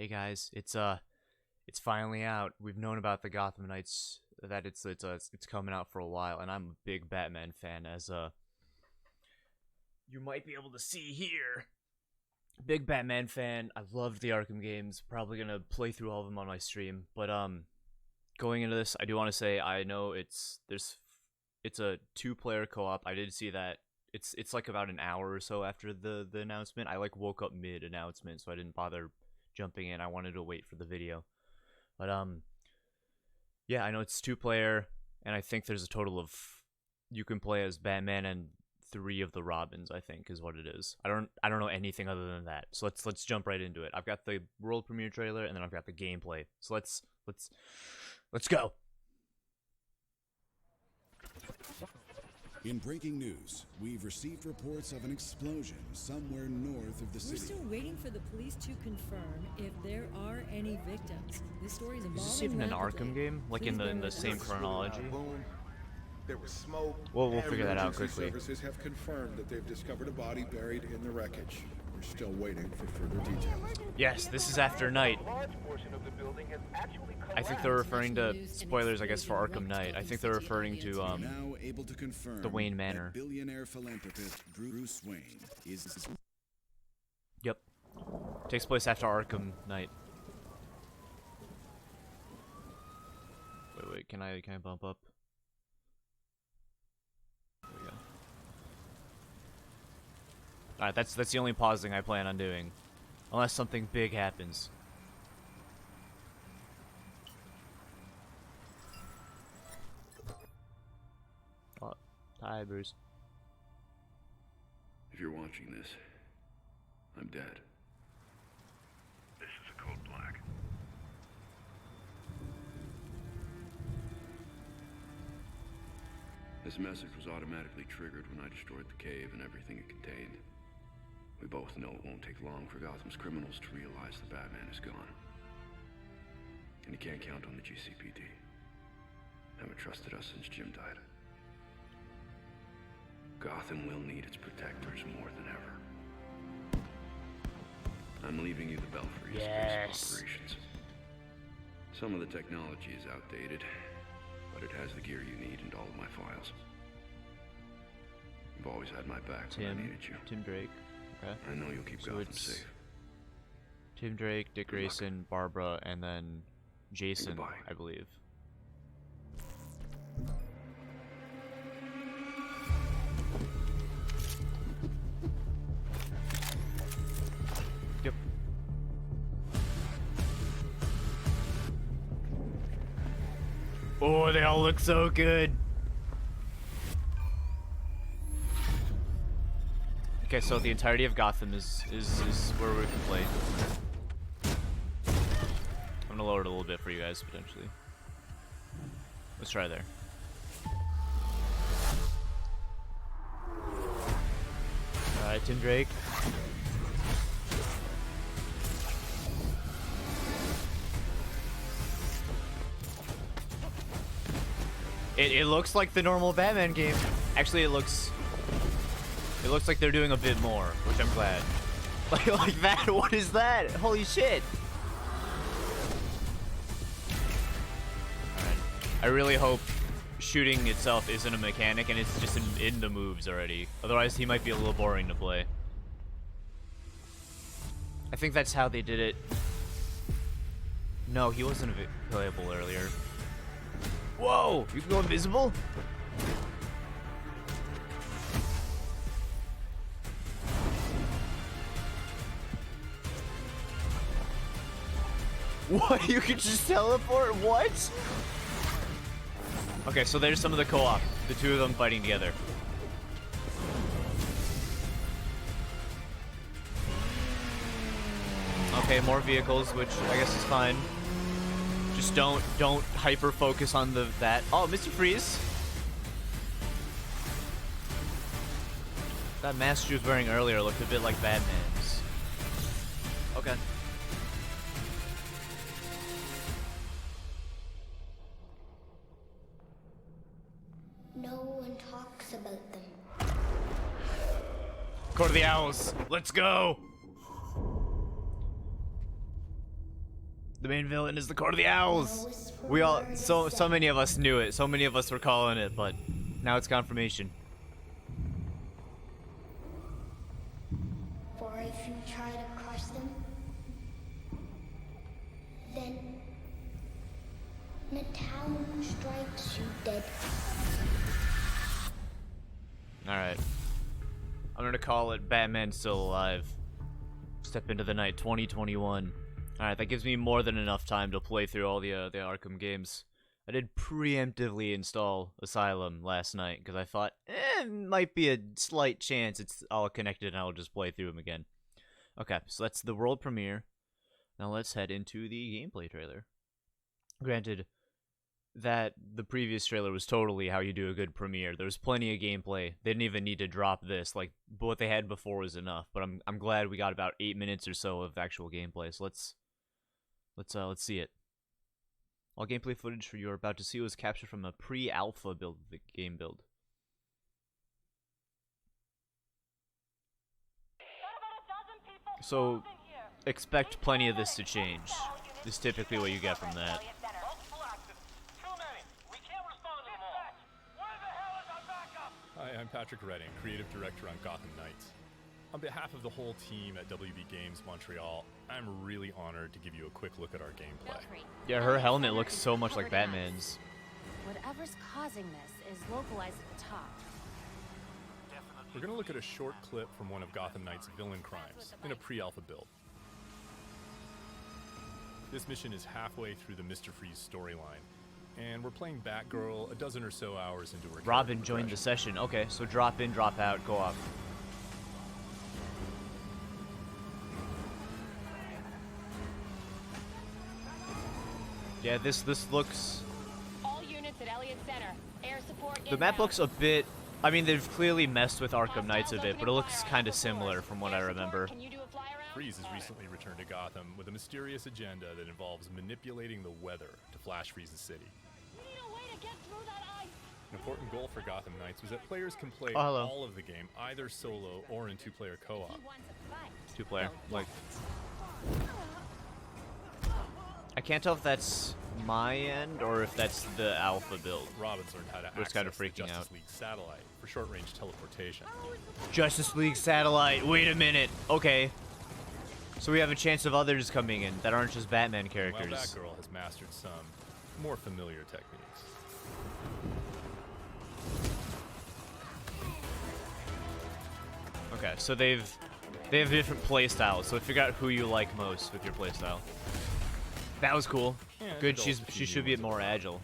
Hey guys, it's finally out. We've known about the Gotham Knights that it's coming out for a while, and I'm a big Batman fan, as you might be able to see here. Big Batman fan. I've loved the Arkham games. Probably gonna play through all of them on my stream. But going into this, I do want to say I know it's a two-player co-op. I did see that. It's like about an hour or so after the announcement. I like woke up mid announcement, so I didn't bother jumping in. I wanted to wait for the video. But yeah, I know it's two-player, and I think there's a total of, you can play as Batman and 3 of the Robins, I think is what it is. I don't know anything other than that. So let's jump right into it. I've got the world premiere trailer, and then I've got the gameplay. So let's go. In breaking news, we've received reports of an explosion somewhere north of the city. We're still waiting for the police to confirm if there are any victims. This story is evolving. Is this even an rapidly. Arkham game? Like in the same chronology? There was smoke. We'll figure that out Emergency quickly. Services have confirmed that they've discovered a body buried in the wreckage. We're still waiting for further details. Yes, this is after night. I think they're referring to spoilers, I guess, for Arkham Knight. I think they're referring to Now able to confirm the Wayne that Manor. billionaire philanthropist Bruce Wayne is. Yep. Takes place after Arkham Knight. Wait, can I bump up? There we go. Alright, that's the only pausing I plan on doing. Unless something big happens. Oh, hi, Bruce. If you're watching this, I'm dead. This is a code black. This message was automatically triggered when I destroyed the cave and everything it contained. We both know it won't take long for Gotham's criminals to realize the Batman is gone. And you can't count on the GCPD. Haven't trusted us since Jim died. Gotham will need its protectors more than ever. I'm leaving you the Belfry as base of operations. Some of the technology is outdated, but it has the gear you need and all of my files. You've always had my back when I needed you. Tim Drake. Okay. I know you'll keep So Gotham it's safe. Tim Drake, Dick Good luck. Grayson, Barbara, and then Jason, Goodbye. I believe. Yep. Oh, they all look so good. Okay, so the entirety of Gotham is where we can play. I'm gonna lower it a little bit for you guys, potentially. Let's try there. Alright, Tim Drake. It looks like the normal Batman game. Actually, it looks like they're doing a bit more, which I'm glad. Like that? What is that? Holy shit! Alright. I really hope shooting itself isn't a mechanic and it's just in the moves already. Otherwise, he might be a little boring to play. I think that's how they did it. No, he wasn't playable earlier. Whoa! You can go invisible? What? You can just teleport? What? Okay, so there's some of the co-op. The two of them fighting together. Okay, more vehicles, which I guess is fine. Just don't hyper focus on that. Oh, Mr. Freeze. That mask she was wearing earlier looked a bit like Batman's. Okay. No one talks about them. Court of the Owls. Let's go. The main villain is the Court of the Owls. We all, so many of us knew it. So many of us were calling it, but now it's confirmation. For if you try to crush them, then the town strikes you dead. Alright. I'm gonna call it Batman Still Alive. Step into the night 2021. Alright, that gives me more than enough time to play through all the Arkham games. I did preemptively install Asylum last night because I thought, might be a slight chance it's all connected and I'll just play through them again. Okay, so that's the world premiere. Now let's head into the gameplay trailer. Granted, that the previous trailer was totally how you do a good premiere. There was plenty of gameplay. They didn't even need to drop this. Like, what they had before was enough. But I'm glad we got about 8 minutes or so of actual gameplay. So let's see it. All gameplay footage you're about to see was captured from a pre-alpha build of the game build. So expect plenty of this to change. This is typically what you get from that. Hi, I'm Patrick Redding, Creative Director on Gotham Knights. On behalf of the whole team at WB Games Montreal, I'm really honored to give you a quick look at our gameplay. Yeah, her helmet looks so much like Batman's. Whatever's causing this is localized at the top. We're going to look at a short clip from one of Gotham Knights' villain crimes in a pre-alpha build. This mission is halfway through the Mr. Freeze storyline, and we're playing Batgirl a dozen or so hours into her Robin joined the session. Okay, so drop in, drop out, go off. Yeah, this looks. All units at Elliott Center. Air support. The map looks a bit. I mean, they've clearly messed with Arkham Knights a bit, but it looks kind of similar from what I remember. Freeze has recently returned to Gotham with a mysterious agenda that involves manipulating the weather to flash freeze the city. An important goal for Gotham Knights was that players can play all of the game either solo or in two-player co-op. Two-player, like. I can't tell if that's my end or if that's the alpha build. Robin's learned how to It's kind of access the freaking Justice out. League satellite for short-range teleportation. Justice League satellite. Wait a minute. Okay. So we have a chance of others coming in that aren't just Batman characters. While Batgirl has mastered some more familiar techniques. Okay, so they have different playstyles. So figure out who you like most with your playstyle. That was cool. Yeah, Good. She should be more agile.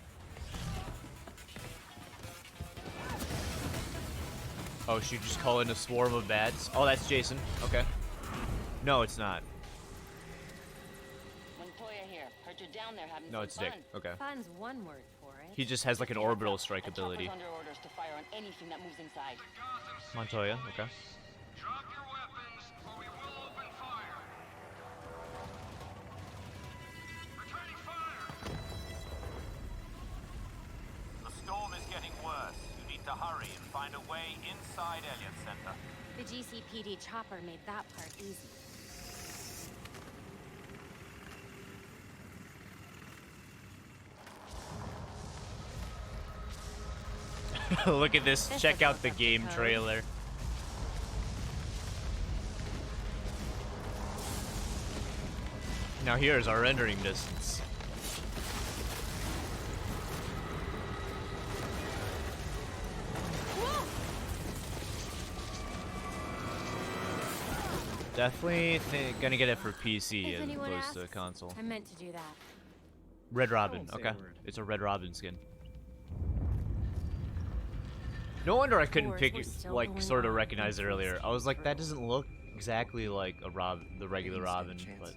Oh, she just call in a swarm of bats. Oh, that's Jason. Okay. No, it's not. No, it's Dick. Okay. Fun's one word for it. He just has like an orbital strike ability. Under orders to fire on anything that moves inside. Montoya. Okay. Drop your weapons, or we will open fire. Returning fire. The storm is getting worse. You need to hurry and find a way inside Elliott Center. The GCPD chopper made that part easy. Look at this. Check out the game trailer. Now here's our rendering distance. Definitely gonna get it for PC as opposed to console. I meant to do that. Red Robin. Okay. It's a Red Robin skin. No wonder I couldn't pick it, like, sort of recognize it earlier. I was like, that doesn't look exactly like the regular Robin, but.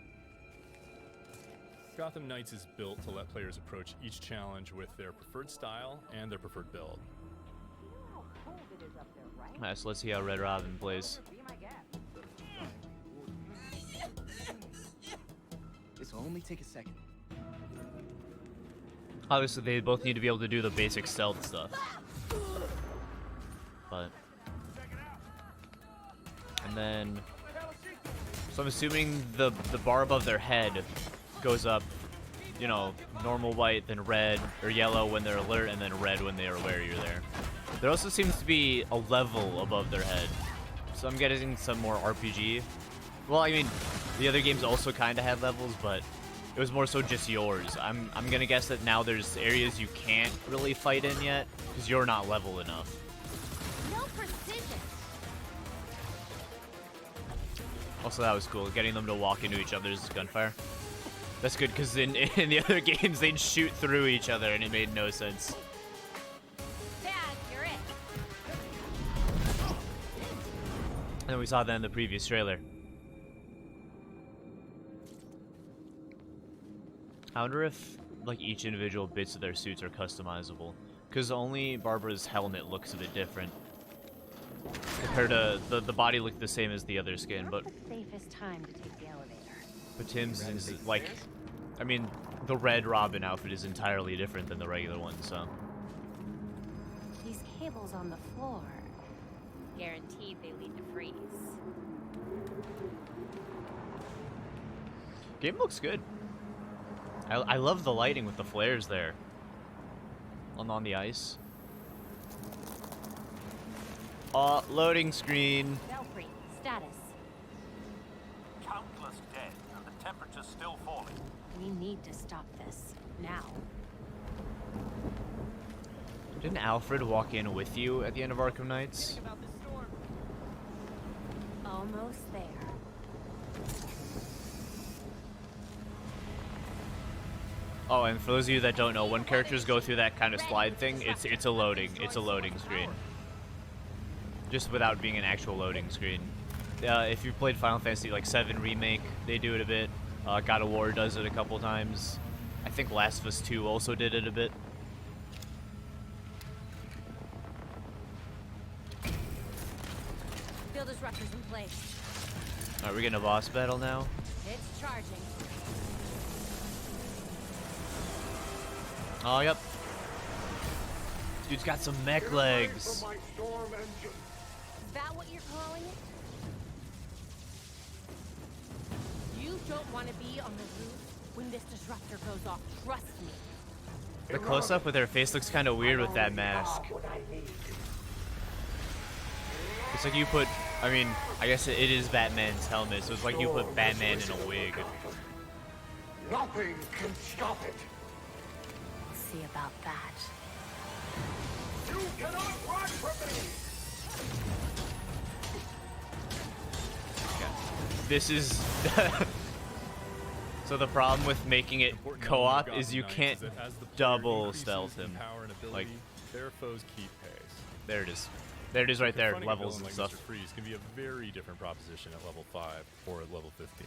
Gotham Knights is built to let players approach each challenge with their preferred style and their preferred build. Alright, so let's see how Red Robin plays. This will only take a second. Obviously, they both need to be able to do the basic stealth stuff. But. And then. So I'm assuming the bar above their head goes up you know, normal white, then red, or yellow when they're alert, and then red when they are aware you're there. There also seems to be a level above their head. So I'm getting some more RPG. Well, I mean, the other games also kind of had levels, but it was more so just yours. I'm gonna guess that now there's areas you can't really fight in yet, because you're not level enough. No precision. Also, that was cool, getting them to walk into each other's gunfire. That's good, because in the other games, they'd shoot through each other, and it made no sense. Dad, you're it. And we saw that in the previous trailer. I wonder if, like, each individual bits of their suits are customizable. Because only Barbara's helmet looks a bit different. Compared to, the body looked the same as the other skin, but... What's the safest time to take the elevator? But Tim's is, like... I mean, the red Robin outfit is entirely different than the regular one, so... These cables on the floor. Guaranteed they lead to freeze. Game looks good. I love the lighting with the flares there. On the ice. Loading screen. Belfry, status. Countless dead, and the temperature's still falling. We need to stop this. Now. Didn't Alfred walk in with you at the end of Arkham Knights? Almost there. Oh, and for those of you that don't know, when characters go through that kind of slide thing, it's a loading screen. Just without being an actual loading screen. If you've played Final Fantasy like 7 Remake, they do it a bit. God of War does it a couple times. I think Last of Us 2 also did it a bit. Field disruptors in place. Alright, we're getting a boss battle now. It's charging. Oh, yep. Dude's got some mech legs. Is that what you're calling it? You don't want to be on the roof when this disruptor goes off. Trust me. The close-up with her face looks kind of weird with that mask. It's like you put, I mean, I guess it is Batman's helmet, so it's like you put Batman in a wig. Nothing can stop it. See about that. You cannot run from me. Okay. This is... So the problem with making it co-op is you can't double stealth him. Like, their foes keep pace. There it is. There it is right there, levels and like stuff. Mr. Freeze can be a very different proposition at level 5 or at level 15.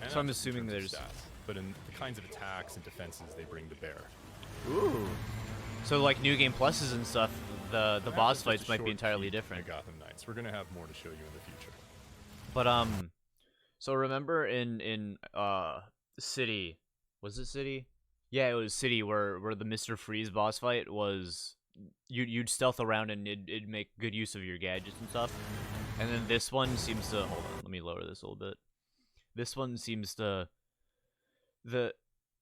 And So I'm not just in assuming terms of there's... stats, but in the kinds of attacks and defenses they bring to bear. Ooh. So like New Game Pluses and stuff, the boss fights might be entirely different. Gotham Knights. We're gonna have more to show you in the future. But so remember in City, was it City? Yeah, it was City where the Mr. Freeze boss fight was you'd stealth around and it'd make good use of your gadgets and stuff. And then this one seems to, hold on, let me lower this a little bit. This one seems to,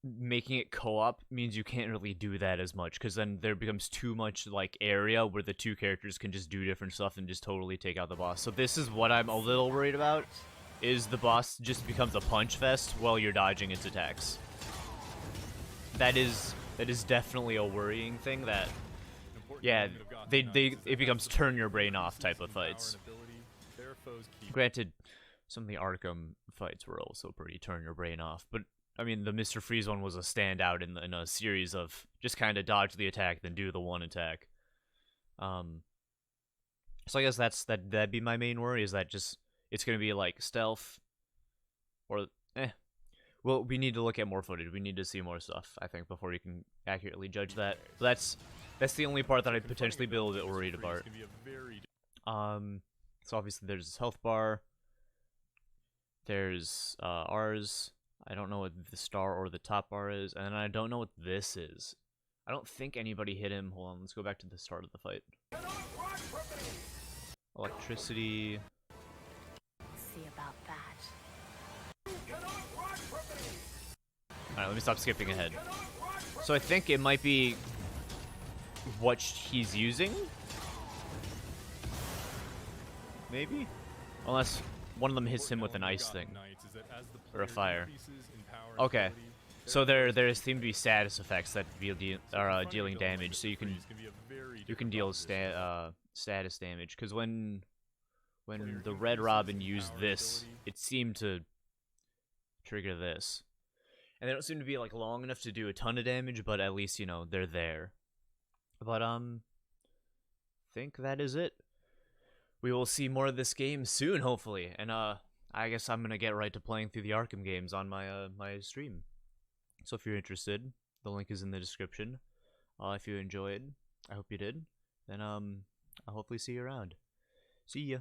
making it co-op means you can't really do that as much, because then there becomes too much like area where the two characters can just do different stuff and just totally take out the boss. So this is what I'm a little worried about, is the boss just becomes a punch fest while you're dodging its attacks. That is definitely a worrying thing. That, yeah, it becomes turn your brain off type of fights. Granted, some of the Arkham fights were also pretty turn your brain off, but I mean, the Mr. Freeze one was a standout in a series of just kind of dodge the attack, then do the one attack. So I guess that'd be my main worry, is that just it's gonna be like stealth, or well, we need to look at more footage. We need to see more stuff, I think, before you can accurately judge that. But that's the only part that I'd potentially be a little bit worried about. So obviously there's this health bar. There's ours. I don't know what the star or the top bar is, and I don't know what this is. I don't think anybody hit him. Hold on, let's go back to the start of the fight. Electricity. See about that. Alright, let me stop skipping ahead. So I think it might be what he's using? Maybe? Unless one of them hits him with an ice thing. Or a fire. Okay. So there seem to be status effects that are dealing damage, so you can deal status damage. Because when the Red Robin used this, it seemed to trigger this. And they don't seem to be like long enough to do a ton of damage, but at least, you know, they're there. But think that is it. We will see more of this game soon, hopefully. And I guess I'm gonna get right to playing through the Arkham games on my my stream. So if you're interested, the link is in the description. If you enjoyed, I hope you did. Then I'll hopefully see you around. See ya.